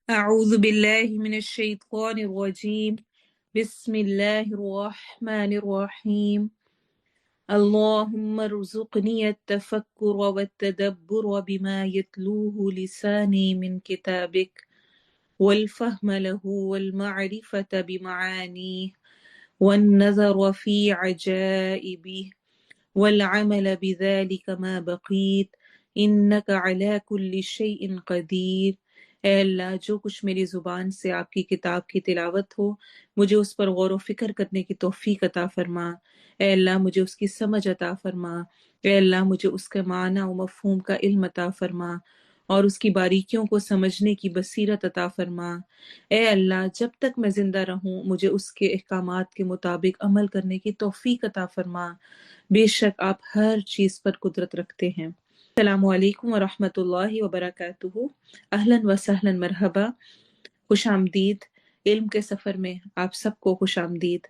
أعوذ بالله من الشيطان الرجيم. بسم الله الرحمن الرحيم. اللهم ارزقني التفكر والتدبر بما يتلوه لساني من كتابك، والفهم له والمعرفة بمعانيه، والنظر في عجائبه، والعمل بذلك ما بقيت، انک علی کل شیء قدیر۔ اے اللہ، جو کچھ میری زبان سے آپ کی کتاب کی تلاوت ہو، مجھے اس پر غور و فکر کرنے کی توفیق عطا فرما۔ اے اللہ، مجھے اس کی سمجھ عطا فرما۔ اے اللہ، مجھے اس کے معنی و مفہوم کا علم عطا فرما اور اس کی باریکیوں کو سمجھنے کی بصیرت عطا فرما۔ اے اللہ، جب تک میں زندہ رہوں مجھے اس کے احکامات کے مطابق عمل کرنے کی توفیق عطا فرما۔ بے شک آپ ہر چیز پر قدرت رکھتے ہیں۔ السلام علیکم ورحمۃ اللہ وبرکاتہ۔ اہلاً و سہلاً، مرحبا، خوش آمدید۔ علم کے سفر میں آپ سب کو خوش آمدید۔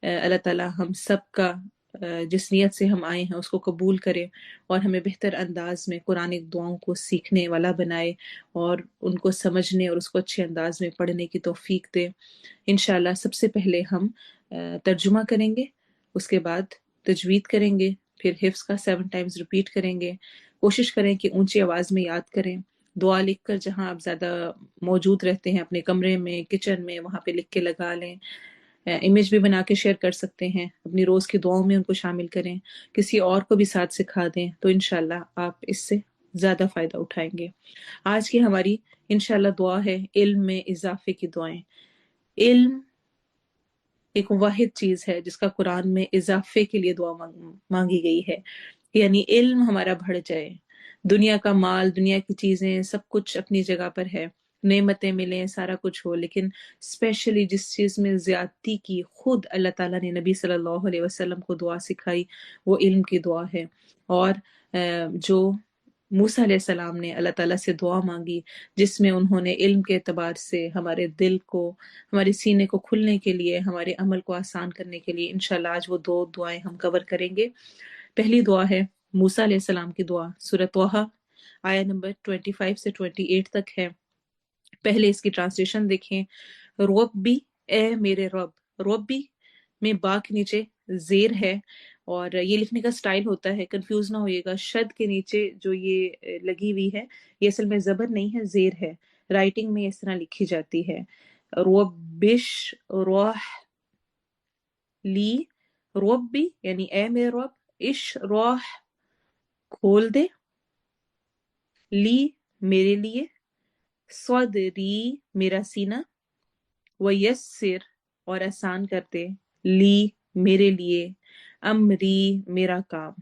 اللہ تعالی ہم سب کا جس نیت سے ہم آئے ہیں اس کو قبول کرے اور ہمیں بہتر انداز میں قرآنک دعاؤں کو سیکھنے والا بنائے اور ان کو سمجھنے اور اس کو اچھے انداز میں پڑھنے کی توفیق دے۔ انشاءاللہ سب سے پہلے ہم ترجمہ کریں گے، اس کے بعد تجوید کریں گے، پھر حفظ کا 7 ٹائمز ریپیٹ کریں گے۔ کوشش کریں کہ اونچی آواز میں یاد کریں۔ دعا لکھ کر جہاں آپ زیادہ موجود رہتے ہیں، اپنے کمرے میں، کچن میں، وہاں پہ لکھ کے لگا لیں۔ امیج بھی بنا کے شیئر کر سکتے ہیں، اپنی روز کی دعاؤں میں ان کو شامل کریں، کسی اور کو بھی ساتھ سکھا دیں، تو انشاءاللہ آپ اس سے زیادہ فائدہ اٹھائیں گے۔ آج کی ہماری انشاءاللہ دعا ہے علم میں اضافے کی دعائیں۔ علم ایک واحد چیز ہے جس کا قرآن میں اضافے کے لیے دعا مانگی گئی ہے، یعنی علم ہمارا بڑھ جائے۔ دنیا کا مال، دنیا کی چیزیں، سب کچھ اپنی جگہ پر ہے، نعمتیں ملیں، سارا کچھ ہو، لیکن اسپیشلی جس چیز میں زیادتی کی خود اللہ تعالیٰ نے نبی صلی اللہ علیہ وسلم کو دعا سکھائی، وہ علم کی دعا ہے۔ اور جو موسیٰ علیہ السلام نے اللہ تعالیٰ سے دعا مانگی، جس میں انہوں نے علم کے اعتبار سے ہمارے دل کو، ہمارے سینے کو کھلنے کے لیے، ہمارے عمل کو آسان کرنے کے لیے، انشاءاللہ آج وہ 2 دعائیں ہم کور کریں گے۔ پہلی دعا ہے موسیٰ علیہ السلام کی دعا، سورہ طٰہٰ آیت نمبر 25 سے 28 تک ہے۔ پہلے اس کی ٹرانسلیشن دیکھیں۔ ربی، اے میرے رب۔ ربی میں با کے نیچے زیر ہے، اور یہ لکھنے کا سٹائل ہوتا ہے، کنفیوز نہ ہوئیے گا، شد کے نیچے جو یہ لگی ہوئی ہے یہ اصل میں زبر نہیں ہے، زیر ہے، رائٹنگ میں اس طرح لکھی جاتی ہے۔ ربش روح لی، ربی یعنی اے میرے رب، اش روح کھول دے، لی میرے لیے، صدری میرا سینہ، ویسر اور آسان کر دے، لی میرے لیے، امری میرا کام۔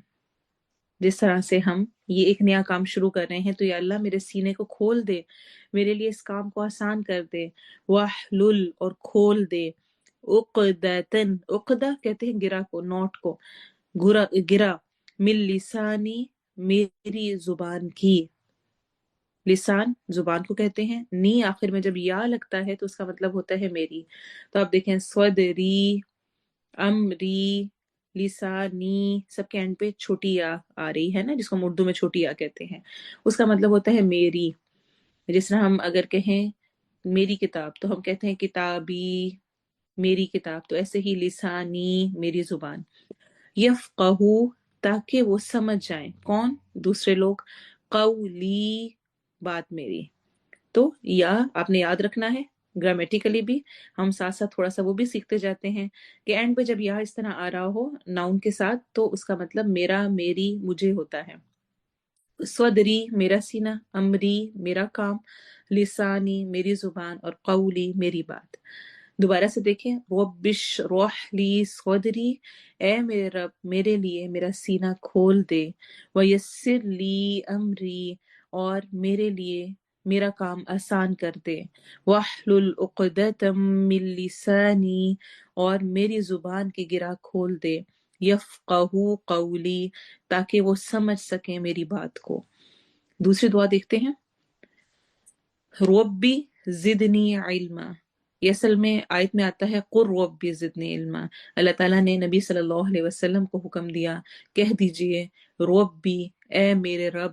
جس طرح سے ہم یہ ایک نیا کام شروع کر رہے ہیں تو یا اللہ میرے سینے کو کھول دے، میرے لیے اس کام کو آسان کر دے، واحلل اور کھول دے، عقدتن، عقدہ کہتے ہیں گرا کو، نوٹ کو، گرا، من لسانی میری زبان کی، لسان زبان کو کہتے ہیں، نی آخر میں جب یا لگتا ہے تو اس کا مطلب ہوتا ہے میری۔ تو آپ دیکھیں صدری، امری، لسانی، سب کے اینڈ پہ چھوٹی یا آ رہی ہے نا، جس کو ہم اردو میں چھوٹی یا کہتے ہیں، اس کا مطلب ہوتا ہے میری۔ جس طرح ہم اگر کہیں میری کتاب تو ہم کہتے ہیں کتابی، میری کتاب، تو ایسے ہی لسانی میری زبان، یفقہو تاکہ وہ سمجھ جائیں، کون؟ دوسرے لوگ، قولی بات میری۔ تو یا آپ نے یاد رکھنا ہے، گرامیٹیکلی بھی ہم ساتھ ساتھ تھوڑا سا وہ بھی سیکھتے جاتے ہیں کہ اینڈ پہ جب یا اس طرح آ رہا ہو ناؤن کے ساتھ تو اس کا مطلب میرا، میری، مجھے ہوتا ہے۔ صدری میرا سینہ، امری میرا کام، لسانی میری زبان، اور قولی میری بات۔ دوبارہ سے دیکھیں، ربش روح لی صدری، اے میرے رب میرے لیے میرا سینہ کھول دے، ویسر لی امری اور میرے لیے میرا کام آسان کر دے، واحلل عقدۃ من لسانی اور میری زبان کی گرہ کھول دے، یفقہوا قولی تاکہ وہ سمجھ سکیں میری بات کو۔ دوسری دعا دیکھتے ہیں، ربی زدنی علما، یہ اصل میں آیت میں آتا ہے قر ربی زدنی علما۔ اللہ تعالیٰ نے نبی صلی اللہ علیہ وسلم کو حکم دیا، کہہ دیجئے ربی اے میرے رب،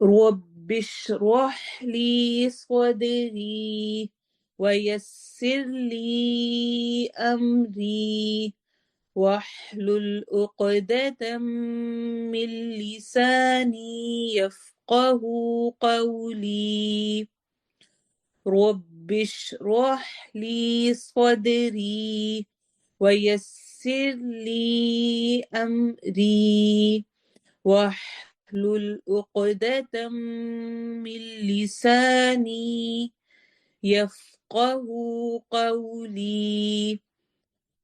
رب اشرح لي صدري ويسر لي أمري واحلل عقدة من لساني يفقه قولي. رب اشرح لي صدري ويسر لي أمري واحلل عقدة من لساني يفقه قولي.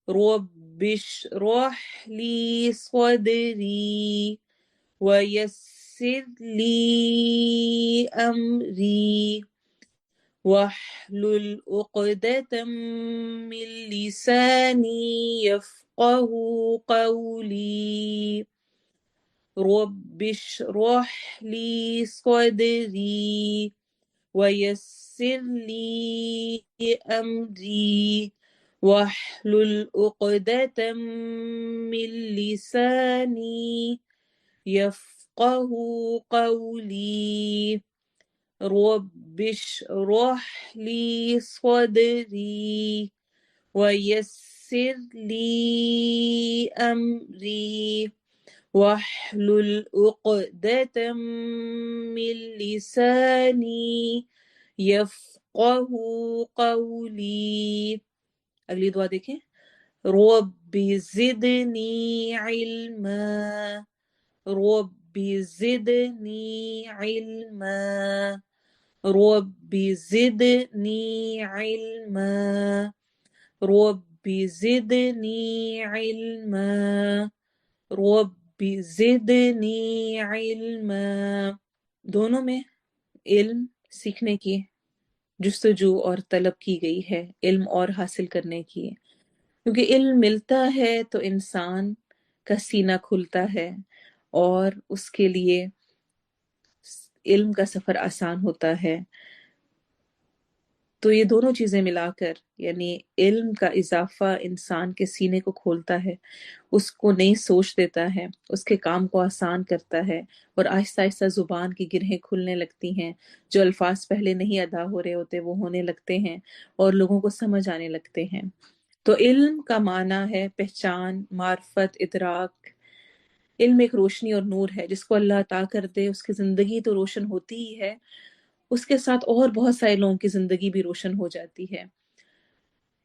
رب اشرح لي صدري ويسر لي أمري واحلل عقدة من لساني يفقه قولي. رب اشرح لي صدري ويسر لي أمري واحلل عقدة من لساني يفقه قولي رب اشرح لي صدري ويسر لي أمري واحلل عقدة من لساني يفقه قولي. اگلی دعا دیکھیں، رب زدنی علما، رب زدنی علما، رب زدنی علما، رب زدنی علما، رب زدنی علما. دونوں میں علم سیکھنے کی جستجو اور طلب کی گئی ہے، علم اور حاصل کرنے کی، کیونکہ علم ملتا ہے تو انسان کا سینہ کھلتا ہے اور اس کے لیے علم کا سفر آسان ہوتا ہے. تو یہ دونوں چیزیں ملا کر، یعنی علم کا اضافہ انسان کے سینے کو کھولتا ہے، اس کو نئی سوچ دیتا ہے، اس کے کام کو آسان کرتا ہے، اور آہستہ آہستہ زبان کی گرہیں کھلنے لگتی ہیں، جو الفاظ پہلے نہیں ادا ہو رہے ہوتے وہ ہونے لگتے ہیں اور لوگوں کو سمجھ آنے لگتے ہیں. تو علم کا معنی ہے پہچان، معرفت، ادراک. علم ایک روشنی اور نور ہے، جس کو اللہ عطا کر دے اس کی زندگی تو روشن ہوتی ہی ہے، اس کے ساتھ اور بہت سارے لوگوں کی زندگی بھی روشن ہو جاتی ہے.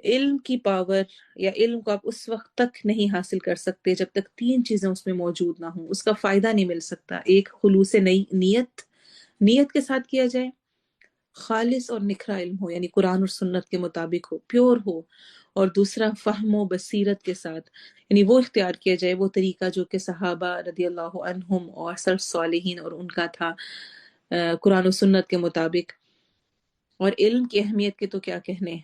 علم کی پاور یا علم کو آپ اس وقت تک نہیں حاصل کر سکتے جب تک تین چیزیں اس میں موجود نہ ہوں، اس کا فائدہ نہیں مل سکتا. ایک، خلوص نیت کے ساتھ کیا جائے، خالص اور نکھرا علم ہو، یعنی قرآن اور سنت کے مطابق ہو، پیور ہو. اور دوسرا، فہم و بصیرت کے ساتھ، یعنی وہ اختیار کیا جائے وہ طریقہ جو کہ صحابہ رضی اللہ عنہم اور سلف صالحین اور ان کا تھا، قرآن و سنت کے مطابق. اور علم کی اہمیت کے تو کیا کہنے،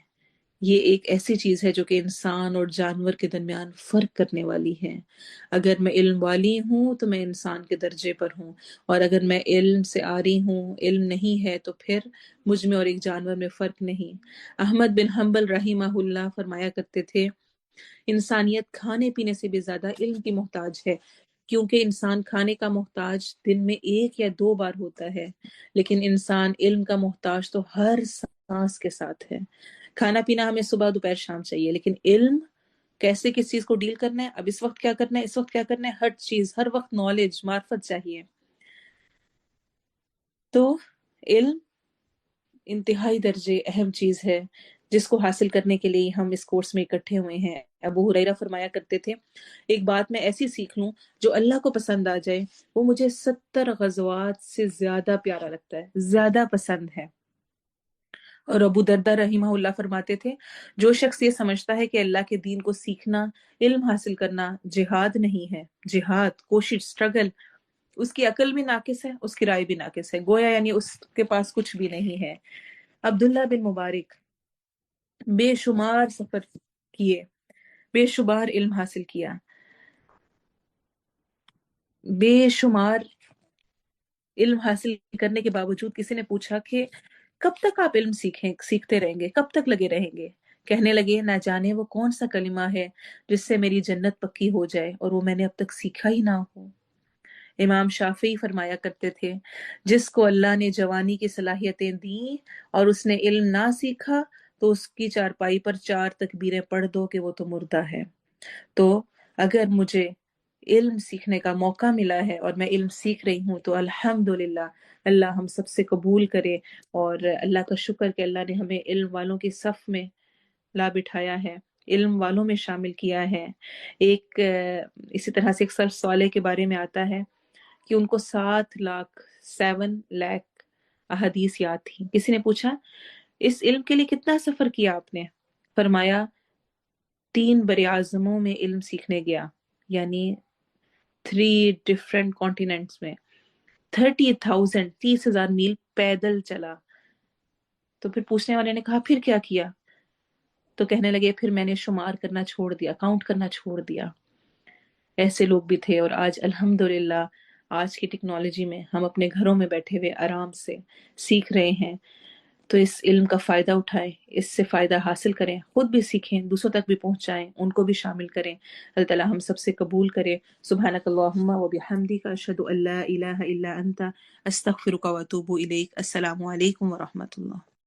یہ ایک ایسی چیز ہے جو کہ انسان اور جانور کے درمیان فرق کرنے والی ہے. اگر میں علم والی ہوں تو میں انسان کے درجے پر ہوں، اور اگر میں علم سے آری ہوں، علم نہیں ہے، تو پھر مجھ میں اور ایک جانور میں فرق نہیں. احمد بن حنبل رحمہ اللہ فرمایا کرتے تھے، انسانیت کھانے پینے سے بھی زیادہ علم کی محتاج ہے، کیونکہ انسان کھانے کا محتاج دن میں 1 یا 2 بار ہوتا ہے، لیکن انسان علم کا محتاج تو ہر سانس کے ساتھ ہے. کھانا پینا ہمیں صبح دوپہر شام چاہیے، لیکن علم کیسے کس چیز کو ڈیل کرنا ہے، اب اس وقت کیا کرنا ہے، اس وقت کیا کرنا ہے، ہر چیز ہر وقت نالج، معرفت چاہیے. تو علم انتہائی درجے اہم چیز ہے، جس کو حاصل کرنے کے لیے ہم اس کورس میں اکٹھے ہوئے ہیں. ابو ہریرہ فرمایا کرتے تھے، ایک بات میں ایسی سیکھ لوں جو اللہ کو پسند آ جائے، وہ مجھے 70 غزوات سے زیادہ پیارا لگتا ہے، زیادہ پسند ہے. اور ابو دردہ رحمہ اللہ فرماتے تھے، جو شخص یہ سمجھتا ہے کہ اللہ کے دین کو سیکھنا، علم حاصل کرنا جہاد نہیں ہے، جہاد، کوشش، سٹرگل، اس کی عقل بھی ناقص ہے، اس کی رائے بھی ناقص ہے، گویا یعنی اس کے پاس کچھ بھی نہیں ہے. عبداللہ بن مبارک بے شمار سفر کیے، بے شمار علم حاصل کیا، بے شمار علم حاصل کرنے کے باوجود کسی نے پوچھا کہ کب تک آپ علم سیکھتے رہیں گے، کب تک لگے رہیں گے؟ کہنے لگے، نہ جانے وہ کون سا کلمہ ہے جس سے میری جنت پکی ہو جائے اور وہ میں نے اب تک سیکھا ہی نہ ہو. امام شافعی فرمایا کرتے تھے، جس کو اللہ نے جوانی کی صلاحیتیں دیں اور اس نے علم نہ سیکھا تو اس کی چارپائی پر 4 تکبیریں پڑھ دو کہ وہ تو مردہ ہے. تو اگر مجھے علم سیکھنے کا موقع ملا ہے اور میں علم سیکھ رہی ہوں تو الحمدللہ، اللہ ہم سب سے قبول کرے، اور اللہ کا شکر کہ اللہ نے ہمیں علم والوں کی صف میں لا بٹھایا ہے، علم والوں میں شامل کیا ہے. اسی طرح سے ایک سلف صالح کے بارے میں آتا ہے کہ ان کو 7 لاکھ احادیث یاد تھی. کسی نے پوچھا، اس علم کے لیے کتنا سفر کیا آپ نے؟ فرمایا، 3 براعظموں میں علم سیکھنے گیا، یعنی 3 ڈفرینٹ کانٹیننٹس میں، 30,000 پیدل چلا. تو پھر پوچھنے والے نے کہا، پھر کیا کیا؟ تو کہنے لگے، پھر میں نے شمار کرنا چھوڑ دیا، کاؤنٹ کرنا چھوڑ دیا. ایسے لوگ بھی تھے، اور آج الحمدللہ آج کی ٹیکنالوجی میں ہم اپنے گھروں میں بیٹھے ہوئے آرام سے سیکھ رہے ہیں. تو اس علم کا فائدہ اٹھائیں، اس سے فائدہ حاصل کریں، خود بھی سیکھیں، دوسروں تک بھی پہنچائیں، ان کو بھی شامل کریں۔ اللہ تعالیٰ ہم سب سے قبول کرے۔ سبحانک اللہم و بحمدک، اشہد ان لا الہ الا انت، استغفرک و اتوب الیک۔ السلام علیکم ورحمۃ اللہ۔